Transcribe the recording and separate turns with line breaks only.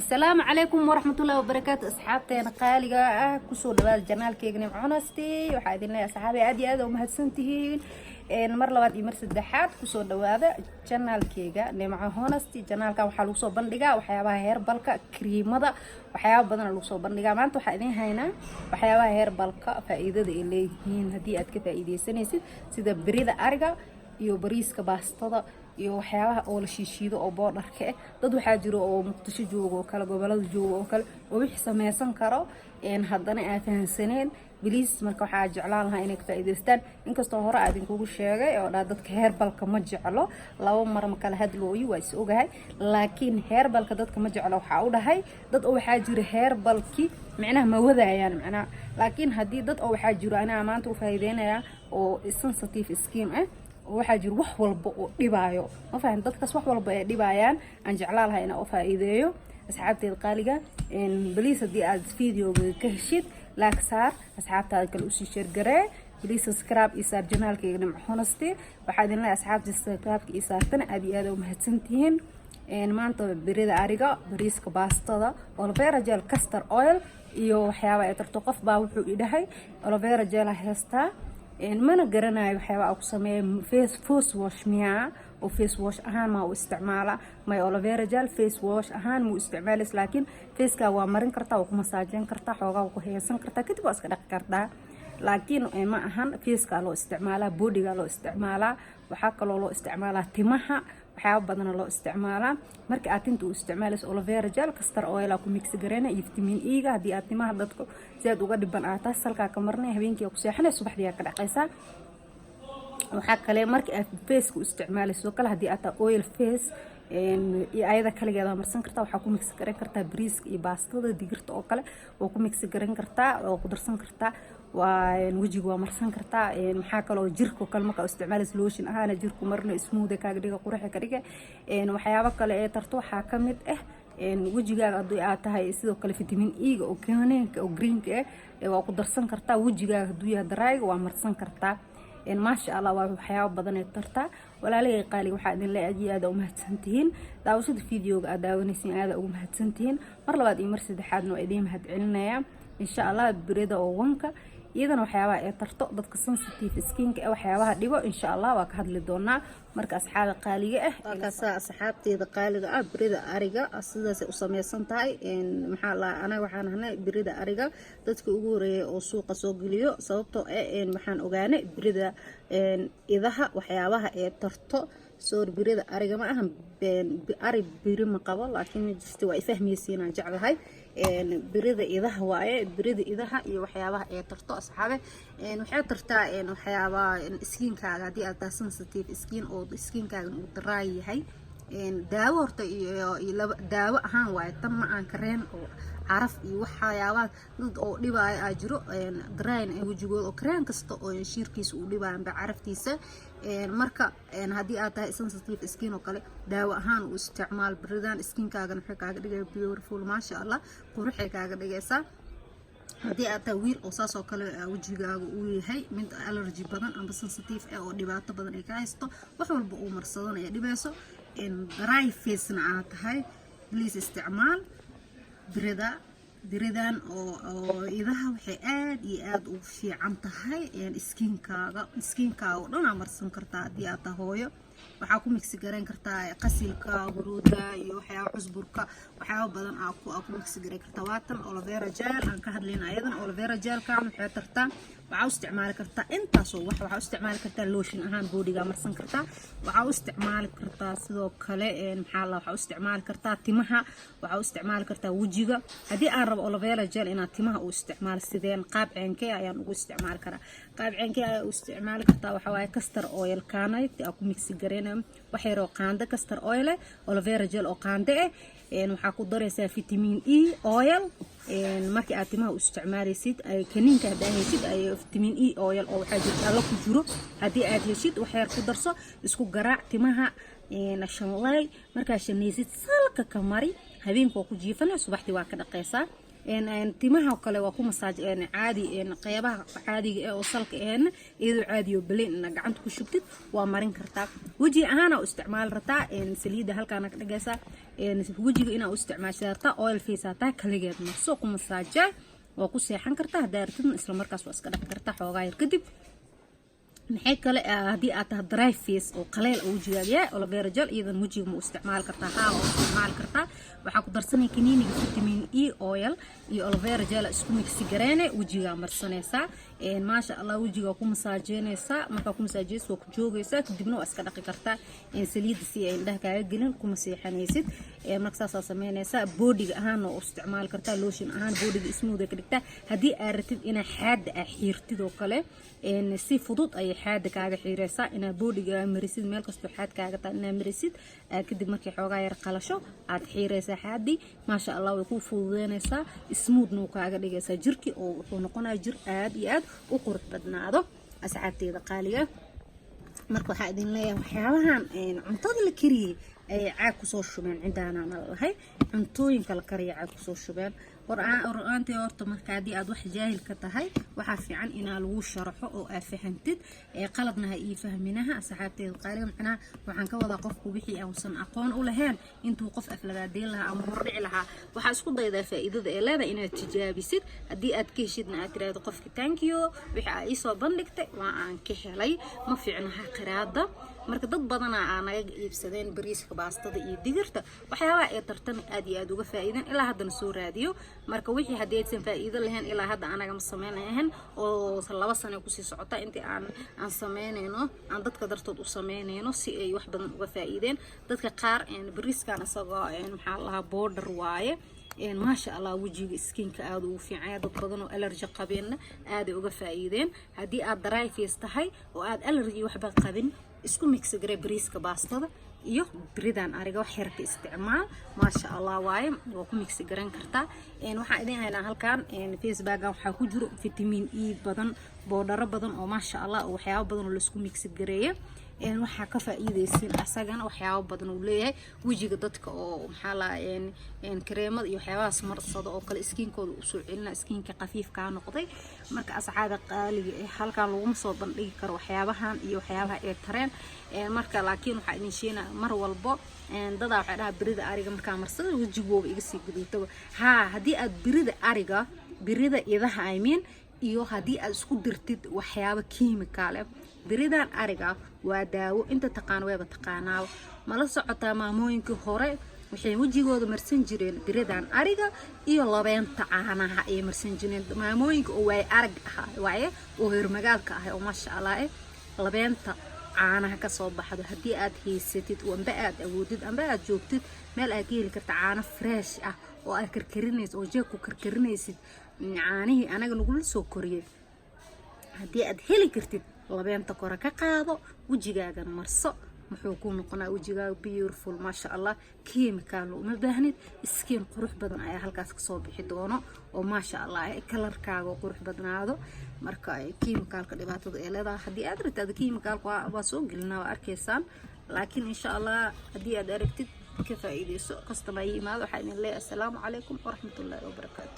السلام عليكم ورحمة الله وبركاته. أصحابتي قالقة كسور دبال جنال كيغني معونستي وحايدين لي أصحابي عادي ومهدسنتهين إن مر لباد إمر سدحات كسور دوادا جنال كيغا نمع هونستي جنال كان waxaa lagu soo bandhigaa waxyaabaha heerbalka creamada waxyaabo badan lagu soo bandhigaa maanta waxa idin hayna waxyaabaha heerbalka faa'iidada ay leeyihiin hadii aad ka faa'iideysanaysid sida birida ariga iyo bariiska baastada iyo waxyaabaha oo la shiishiido oo boodharka ah dad waxa jiro oo muqdisho joogo oo kala gobolada joogo oo kale oo wixii sameeysan karo in haddana ay fahansaneen biliis marka waxa jeclaan lahaa inay ka faa'iideystaan inkastoo hore aad idinku sheegay oo dadka heerbalka ma jeclo laba mar ma kala hadlooyi waa is ogahay laakiin heerbalka dadka ma jeclo waxa u dhahay dad oo waxa jiro heerbalki macnaha ma wadaayaan macnaha laakiin hadii dad oo waxa jiro ana maanta u faa'iideynaya oo sensitive skin ah waxa jiro wax walba oo dhibaayo ma fahan dadkaas wax walba ay dhibaayaan aan jeclaan lahaa inaan u faa'iideeyo asxaabteed qaaliga in biliis hadii aad fiidiyoga ka heshid like saar asxaabtaada kale u sii share garee biliis subscribe iyo saar channelkayga nimco honesti waxa idin leeyahay asxaabta subscribe iyo saartana aad iyo aad u mahadsantihiin in maanta birida ariga bariiska baastada aloe vera gel castor oil iyo waxyaabo ay tarto qof baa wuxuu idhahay aloe vera gel heesta mana garanayo waxyaabo ku sameeyay face wash miya oo face wash ahaan ma u isticmaala may aloe vera gel face wash ahaan mu isticmaalis laakiin face ka waa marin kartaa oo ku masaajeyn kartaa xoogaa ku heesan kartaa kadib waa iska dhaq kartaa laakiin ma ahan face ka loo isticmaala body ga loo isticmaala waxa kale oo loo isticmaala timaha waxyaabo badan loo isticmaala marka aad inta u isticmaalayso aloe vera gel castor oil ku mix gareena iyo vitamin E ga hadii aad timaha dadku si aad uga dhiban aad salka ka marnay habeenkii ku seexanay subaxdii ka dhaqaysaa waxa kale marka aad face ku isticmaalayso kala hadii aad oil face iyo ayada kaligeeda marsan kartaa waxa ku mix gareyn kartaa bariiska iyo baastada digirta oo kale oo ku mix gareyn kartaa oo ku darsan kartaa waa wajiga waa marsan kartaa maxaa kale oo jirka kale marka isticmaalayso lotion ahaan jirku marna smooth ka dhiga qurux ka dhiga waxyaabo kale ee tarto waxa kamid ah wajigaaga hadii aad tahay sidoo kale vitamin E ga oo keeneenka oo green ka waa ku darsan kartaa wajigaaga hadii aad dry waa marsan kartaa ما شاء الله وحياة بدن الترتا ولا لي قالي واحد لا أجي هذا أمهات سنتين داوشد فيديو أداوني سين هذا أمهات سنتين مرة بعد يمرسد حد نوع قديم هاد علنا إن شاء الله بريدة أو وانكا إذا وحياة ترتا ضد sensitive skin أو حياة ديبا إن شاء الله وكهد لدونا مركز أصحاب قالية مركز أصحابتي قالية بريدة أريجا أصلا سأسمي سنتاي إن محل أنا وحنا هنا بريدة أريجا ضدك أجوري أو سوق سوقليو صوبته إن محن أجاني بريدة إن إذا وحياة ترتا صور بريدة أريجا معهم بأري بري مقابل لكن جستوى فهمي سينا جعل هاي بريدة إذا هواية بريدة إذا هي وحياة ترتا أصحابه وحياة ترتا وحياة سكين كذا دي أنت sensitive سكين أو سكين كذا دراي هاي داوة داوة هان وايد تم عن كرين أو عرف وحياة ضد أو لبا أجرو دراين وجوه أو كرين كست أو شيركيس ولبا بعرفتيسه marka hadii aad tahay sensitive skin oo kale daawo ahaan u isticmaal baridan skin kaaga waxay kaaga dhigay beautiful ma sha Allah quruxay kaaga dhigaysa hadii aad tahay wiil oo saas oo kale wajigaaga uu yahay mid allergy badan ama sensitive oo dhibaato badan ay ka haysto wax walba uu marsadanaya dhibayso in dry face na aad tahay please isticmaal biridan oo idaha waxay aad iyo aad u fiican tahay skin-kaaga oo dhan marsan kartaa hadii aad tahay hooyo waxa ku mix gareyn kartaa qasilka huruuda iyo waxyaabo cusburka waxyaabo badan ku mix gareyn kartaa waatan aloe vera gel aan ka hadlayna ayadan aloe vera gel ka waxay tartaa waxa isticmaali kartaa intaas oo waxa isticmaali kartaa lotion ahaan body-ga marsan kartaa waxa isticmaali kartaa sidoo kale maxaa la waxa isticmaali kartaa timaha waxa isticmaali kartaa wajiga hadii aan rabo aloe vera gel inaad timaha u isticmaal sideen qaab ceenkee ayaan ugu isticmaali karaa qaab ceenkee ayaa u isticmaali kartaa waxa waaye castor oil kaanay ku mix gareyn waxay roo qaanda castor oil aloe vera gel oo qaande waxa ku daraysaa vitamin E oil markii aad timaha u isticmaalaysid ay kaniinka hadahaysid ay vitamin E oil oo waxa jirta la ku jiro hadii aad heshid wax yar ku darso isku garaac timaha shanlay marka shanaysid salka ka mari habeenkii ku jiifana subaxdii waa ka dhaqaysaa timaha kale waa ku masaaj caadi qaybaha caadiga oo salka iyadoo caadi oo bleen gacanta ku shubtid waa marin kartaa waji ahaan oo isticmaal rataa saliida halkaan ka dhigaysa wajiga inaa u isticmaashataa oil face hataa kaligeed marso ku masaajaa waa ku seexan kartaa hadaa rabtidna isla markaas waa iska dhaqi kartaa xoogaa yar kadib maxay kale hadii aad tahay dry face oo qaleel oo wajigaaga yahay aloe vera gel iyadan wajiga ma isticmaal kartaa haa oo isticmaal kartaa waxaa ku darsanay kaniiniga vitamin E oil iyo aloe vera gel isku mix gareene wajiga marsanaysaa maasha Allah wajiga ku masaajeynaysaa marka ku masaajeyso ku joogaysaa kadibna waa iska dhaqi kartaa saliid si ay indhaha kaaga gelin kuma seexanaysid marka saas sameynaysaa boodiga ahaan oo isticmaal kartaa lotion ahaan boodiga smooth ka dhigtaa hadii aad rabtid ina xaad xiirtid oo kale si fudud ay xaad kaaga xiiraysaa ina boodiga marisid meel kasto xaad kaaga taa ina marisid kadib markii xoogaa yar qalasho aad xiiraysaa xaadi maasha Allah way ku fududeynaysaa smooth noo kaaga dhigaysaa jirki oo wuxuu noqonayaa jir aad iyo aad u qurux badnaado asxaabteeda qaaliga marka waxa idin leeyahay waxyaabahan cuntada la kariyay ay caag ku soo shubeen cidaana lahay cuntooyinka la kariyo caag ku soo shubeen quraantii horta marka hadii aad wax jaahil ka tahay waxa fiican in lagu sharaxo oo aad fahantid qaladna ay fahminaha asxaabteeda qaaliga macna waxaan ka wada qofku wixii aan aqoon u lahayn intuu qof aflagaadeen lahaa ama hordhici lahaa waxa isku daydaa faa'iidada ee leedahay inaad tijaabisid hadii aad ka heshidna aad tiraahdo qofki thank you wixii ay soo bandhigtay waa aan ka helay ma fiicnaha qiraada marka dad badan aan naga iibsadeen bariiska baastada iyo digirta waxyaabaha ay tartan aad iyo aad uga faa'iideen ilaa hadda soo raadiyo marka wixii hadii aysan faa'iido lahayn ilaa hadda anaga ma sameeynayn oo 2 sano ku sii socota intii aan sameeynayno aan dadka dartood u sameeynayno si ay wax badan uga faa'iideen dadka qaar bariiskan asagoo maxaa lahaa border waaye ما شاء الله وجهي سكين كأدو في عيادة بدن وألرجي قبلنا أدي وقف فايدين هدي أدراي في استحي وأد ألرجي وحبة قبل اسكو ميكس جري بريس كباستة iyo biridan ariga wax yar ka isticmaal ma sha Allah waay waa ku mix garan kartaa waxa idin haynaa halkan Facebook waxa ku jiro vitamin E badan boodaro badan oo ma sha Allah waxyaabo badan oo la isku mix gareeyo waxa ka faa'iideysan asagana waxyaabo badan uu leeyahay wajiga dadka oo maxaa la kareemada iyo waxyaabahaas marsado oo kale skinkooda u soo celina skinka qafiifka noqday marka asxaabta qaaliga halkan lagu soo bandhigi karo waxyaabahan iyo waxyaabaha ay tareen marka laakiin waxa idin sheena mar walbo dada waxa dhaha birida ariga marka marsado wajigooda iga sii gudubto hadii aad birida idaha iyo hadii aad isku dirtid waxyaabo kiimikaal biridan ariga waa daawo inta taqaan wayba taqaanaa mala socotaa maamooyinkii hore waxay wajigooda marsan jireen biridan ariga iyo labeenta caanaha ay marsan jireen maamooyinka oo way arag waaye oo heer magaalka ah oo ma sha Allah labeenta caanaha ka soo baxdo hadii aad haysatid wamba aad awoodid amba aad joogtid meel aad heli kartaa caano fresh ah oo aad karkarinaysid oo jeeg ku karkarinaysid caanihi anaga lagu soo koriyay hadii aad heli kartid labeenta kora ka qaado wajigaaga marso muxuu ku noqonaa wajigaaga beautiful ma sha Allah kiimikaal uma baahnid skin qurux badan ayaa halkaas ka soo bixi doono oo ma sha Allah kalarkaaga qurux badnaado marka kiimikaalka dhibaatada ee leedahay hadii aad rabtid kiimikaalka waa soo gelinaa arkaysaan laakiin insha Allah hadii aad aragtid ka faa'iideyso kastama yimaado waxa idin leeyahay assalaamu calaykum wa rahmatullaahi wa barakaatuh